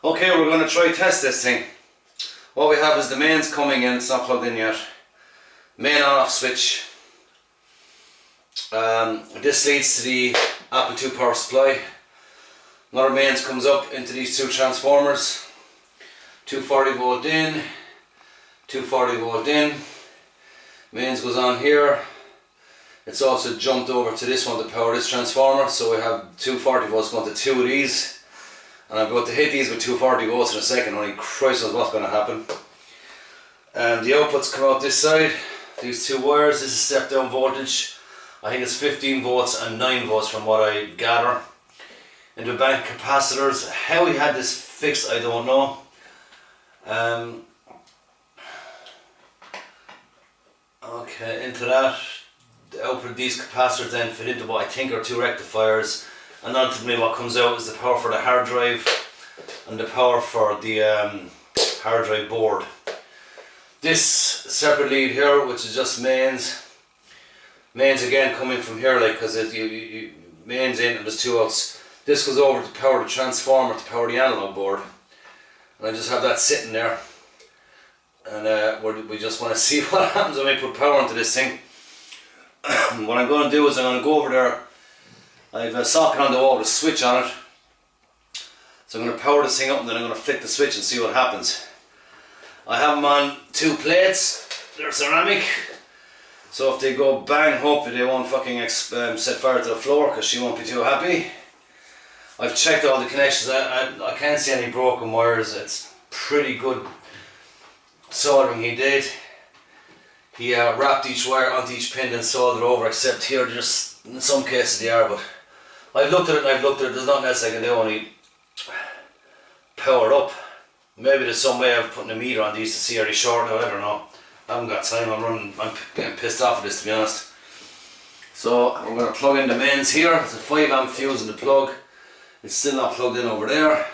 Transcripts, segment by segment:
Okay, we're going to try test this thing. What we have is the mains coming in, it's not plugged in yet. Main on off switch. This leads to the Apple II power supply. Another mains comes up into these two transformers. 240 volt in, 240 volt in. Mains goes on here. It's also jumped over to this one to power this transformer, so we have 240 volts going to two of these. And I'm about to hit these with 240 volts in a second, only Christ knows what's going to happen. And the outputs come out this side, these two wires. This is step down voltage. I think it's 15 volts and 9 volts from what I gather. Into bank capacitors. How we had this fixed, I don't know. Okay, into that, the output of these capacitors then fit into what I think are two rectifiers. And ultimately what comes out is the power for the hard drive and the power for the hard drive board. This separate lead here, which is just mains. Mains again coming from here, like, because you mains in and there's two outs. This goes over to power the transformer, to power the analog board. And I just have that sitting there. And we just want to see what happens when we put power into this thing. What I'm going to do is I'm going to go over there. I have a socket on the wall with a switch on it. So I'm going to power this thing up and then I'm going to flick the switch and see what happens. I have them on two plates. They're ceramic. So if they go bang, hopefully they won't fucking set fire to the floor because she won't be too happy. I've checked all the connections. I can't see any broken wires. It's pretty good soldering he did. He wrapped each wire onto each pin and soldered over, except here just in some cases they are, but I've looked at it and I've looked at it. There's nothing else I can do, only power up. Maybe there's some way of putting a meter on these to see are they short now, I don't know. I haven't got time, I'm getting pissed off at this, to be honest. So we're going to plug in the mains here. It's a 5 amp fuse in the plug. It's still not plugged in over there.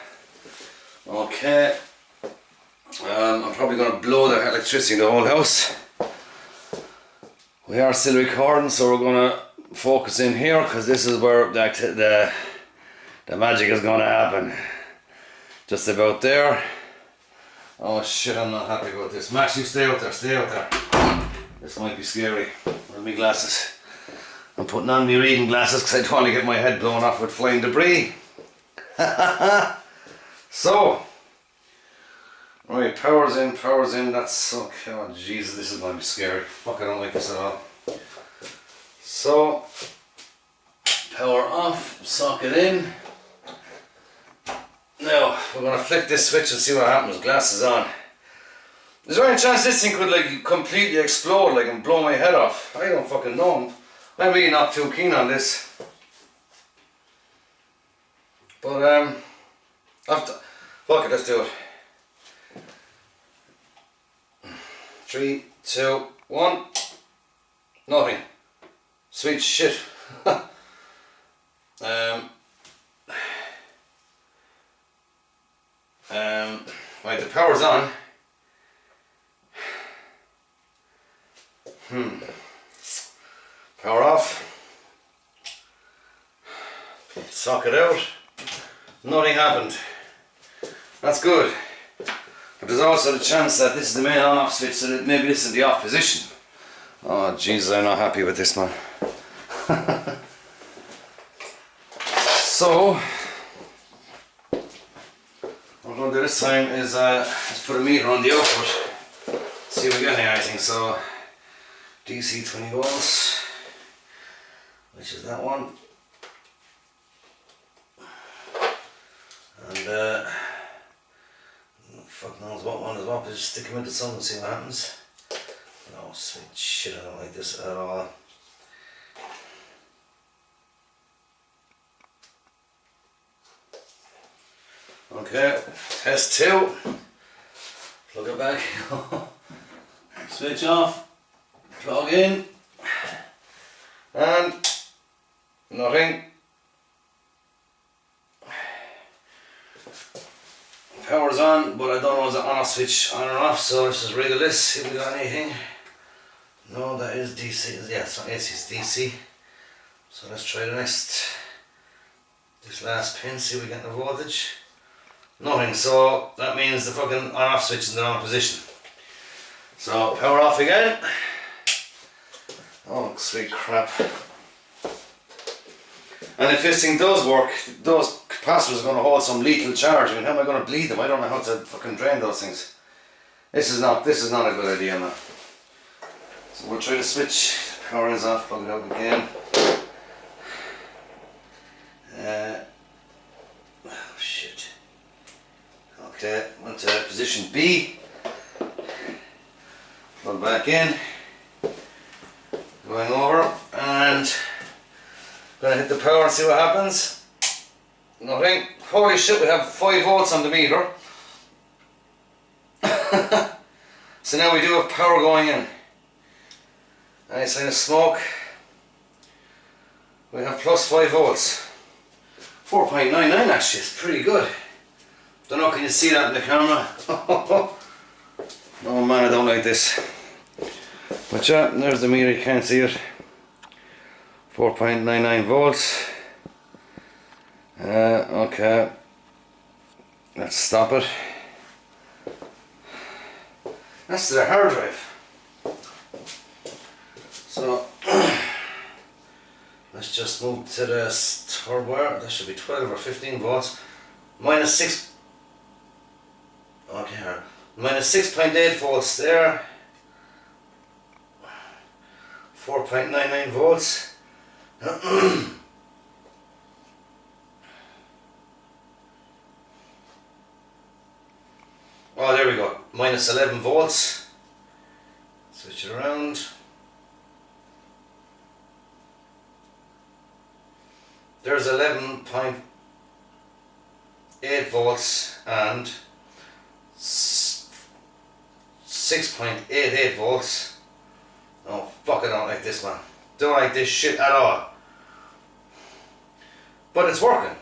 Okay. I'm probably going to blow the electricity in the whole house. We are still recording, so we're going to focus in here because this is where the magic is going to happen. Just about there. Oh shit, I'm not happy about this. Max, you stay out there, stay out there. This might be scary. Where are my glasses? I'm putting on my reading glasses because I don't want to get my head blown off with flying debris. So, right, power's in, that's okay. Oh Jesus, this is going to be scary. Fuck, I don't like this at all. So, power off, socket in. Now, we're going to flick this switch and see what happens. Glasses on. Is there any chance this thing could like completely explode, like, and blow my head off? I don't fucking know. I'm really not too keen on this. But, fuck it, let's do it. 3, 2, 1. Nothing. Sweet shit. Right, the power's on. Power off. Socket out. Nothing happened. That's good. But there's also the chance that this is the main on-off switch, so that maybe this is the off position. Oh Jesus, I'm not happy with this, man. So, what I'm going to do this time is let's put a meter on the output. See if we get anything. So, DC 20 volts, which is that one. And fuck knows what one is what, but just stick them into something and see what happens. No, sweet shit, I don't like this at all. Okay, test 2. Plug it back. Switch off. Plug in. And nothing. Power's on, but I don't know is it on or switch on or off, so let's just wriggle this, see if we got anything. No, that is DC. Yeah, it's not AC, it's DC. So let's try this last pin, see if we get the voltage. Nothing, so that means the fucking on off switch is in the wrong position. So power off again. Oh, sweet crap. And if this thing does work, those capacitors are going to hold some lethal charge. I mean, how am I going to bleed them? I don't know how to fucking drain those things. This is not a good idea, man. So we'll try to switch. Power is off, plug it out again. Oh shit. Okay, went to position B. Plug back in. Going over and gonna hit the power and see what happens. Nothing. Holy shit, we have 5 volts on the meter. So now we do have power going in. Nice line of smoke. We have plus 5 volts. 4.99 actually, it's pretty good. Don't know, can you see that in the camera? Oh man, I don't like this. But yeah, there's the meter, you can't see it. 4.99 volts. Okay. Let's stop it. That's the hard drive. So let's just move to the third wire. That should be 12 or 15 volts. Minus 6. Okay, minus 6.8 volts there. 4.99 volts. Oh, there we go. Minus 11 volts. Switch it around. There's 11.8 volts and 6.88 volts. Oh fuck, I don't like this, man. Don't like this shit at all. But it's working.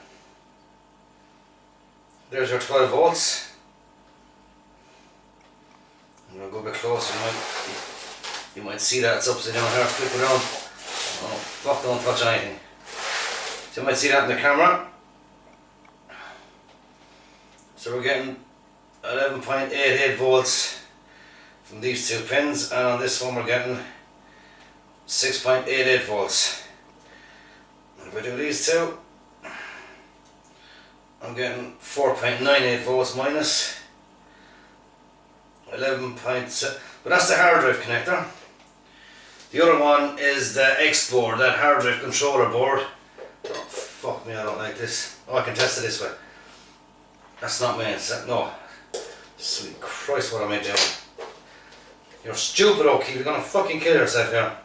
There's your 12 volts. I'm gonna go a bit closer. You might see that it's upside down here. Flip it around. Oh fuck, don't touch anything. So you might see that in the camera. So we're getting 11.88 volts from these 2 pins, and on this one we're getting 6.88 volts. And if I do these two, I'm getting 4.98 volts minus 11.7. But that's the hard drive connector. The other one is the X board, that hard drive controller board. Oh, fuck me, I don't like this. Oh, I can test it this way. That's not me, no. Sweet Christ, what am I doing? You're stupid, O'Keefe, you're gonna fucking kill yourself here.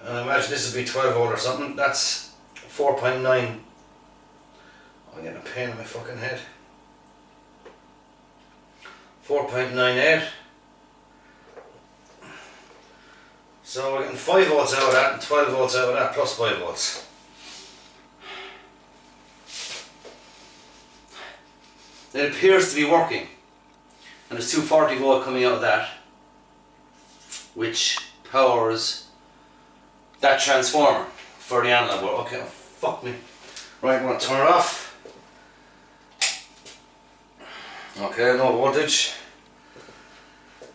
And I imagine this would be 12 volt or something. That's 4.9. I'm getting a pain in my fucking head. 4.98. So we're getting 5 volts out of that and 12 volts out of that plus 5 volts. It appears to be working, and there's 240 volt coming out of that, which powers that transformer for the analog board. Okay, oh, fuck me. Right, I'm going to turn it off. Okay, no voltage. I'm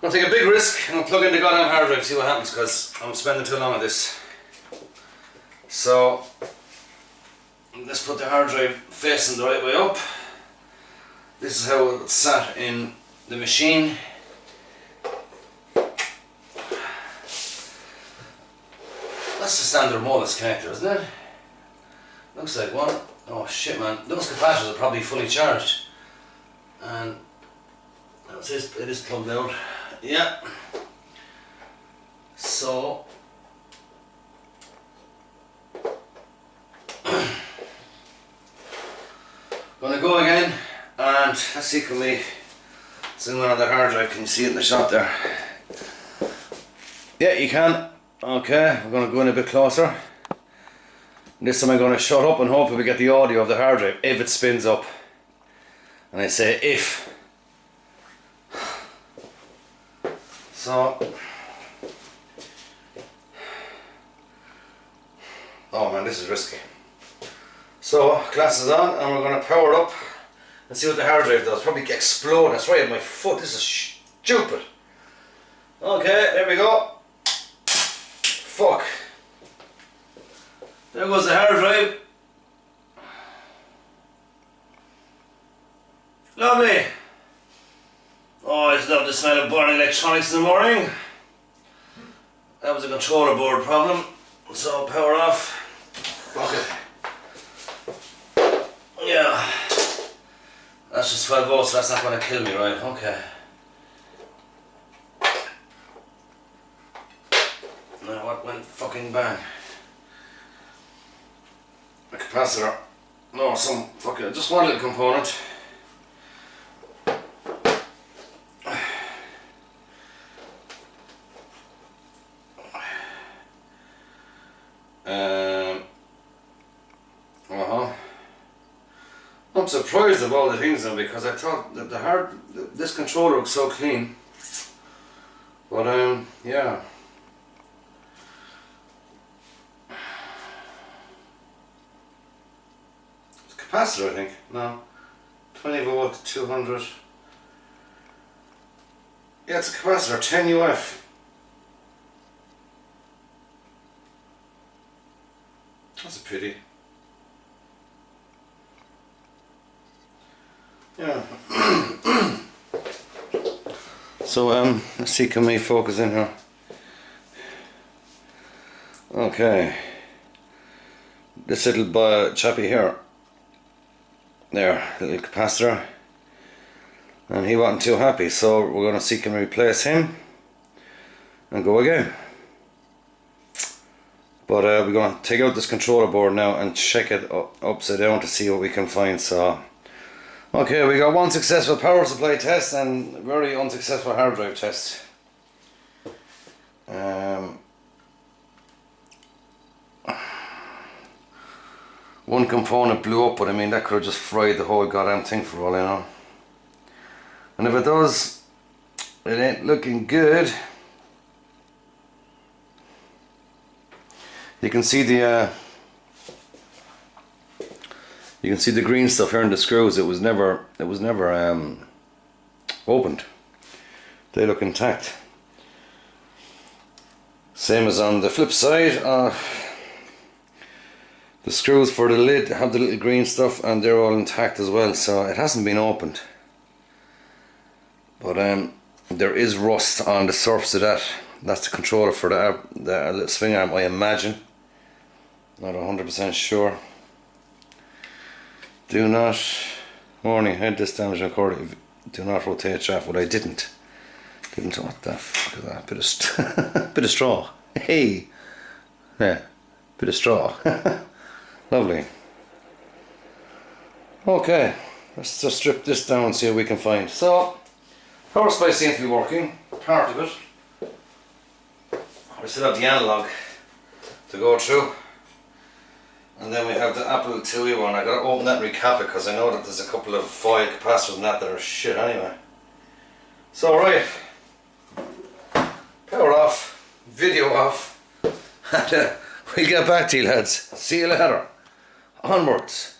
going to take a big risk. I'm going to plug in the goddamn hard drive, see what happens, because I'm spending too long on this. So let's put the hard drive facing the right way up. This is how it's sat in the machine. That's the standard modus connector, isn't it? Looks like one. Oh shit, man. Those capacitors are probably fully charged. And it is plugged out. Yeah. So gonna go again. And let's see, can we zoom in on the hard drive? Can you see it in the shot there? Yeah, you can. Okay, we're going to go in a bit closer. This time I'm going to shut up and hopefully we get the audio of the hard drive if it spins up. And I say if. So, oh man, this is risky. So, glasses on, and we're going to power up and see what the hard drive does. Probably explode. That's right at my foot. This is stupid. Okay, there we go. Fuck. There goes the hard drive. Lovely. Oh, I just love the smell of burning electronics in the morning. That was a controller board problem. So power off. Fuck it. Yeah. That's just 12 volts, so that's not going to kill me, right? Okay. Now what went fucking bang? A capacitor. No, some fucking, just one little component. I'm surprised of all the things now because I thought that this controller looks so clean. But yeah. It's a capacitor, I think. No. 20 volt, 200. Yeah, it's a capacitor, 10 UF. That's a pity. Yeah. So let's see, can we focus in here? Okay. This little chappy here. There, little capacitor. And he wasn't too happy, so we're gonna see can we replace him and go again. But we're gonna take out this controller board now and check it upside down to see what we can find. So okay, we got one successful power supply test and very unsuccessful hard drive test. One component blew up, but I mean that could have just fried the whole goddamn thing for all I know. And if it does, it ain't looking good. You can see the green stuff here in the screws. It was never opened. They look intact. Same as on the flip side. The screws for the lid have the little green stuff and they're all intact as well, so it hasn't been opened. But there is rust on the surface of that. That's the controller for the little swing arm, I imagine. Not 100% sure. Do not, warning, head this damage recorded. Do not rotate shaft. Well, I didn't. What the fuck is that? Bit of straw. Hey, yeah, bit of straw. Lovely. Okay, let's just strip this down and see what we can find. So, power supply seems to be working. Part of it. We still have the analog to go through. And then we have the Apple IIe one. I gotta open that and recap it because I know that there's a couple of foil capacitors in that are shit anyway. So right, power off, video off, and we'll get back to you lads. See you later. Onwards.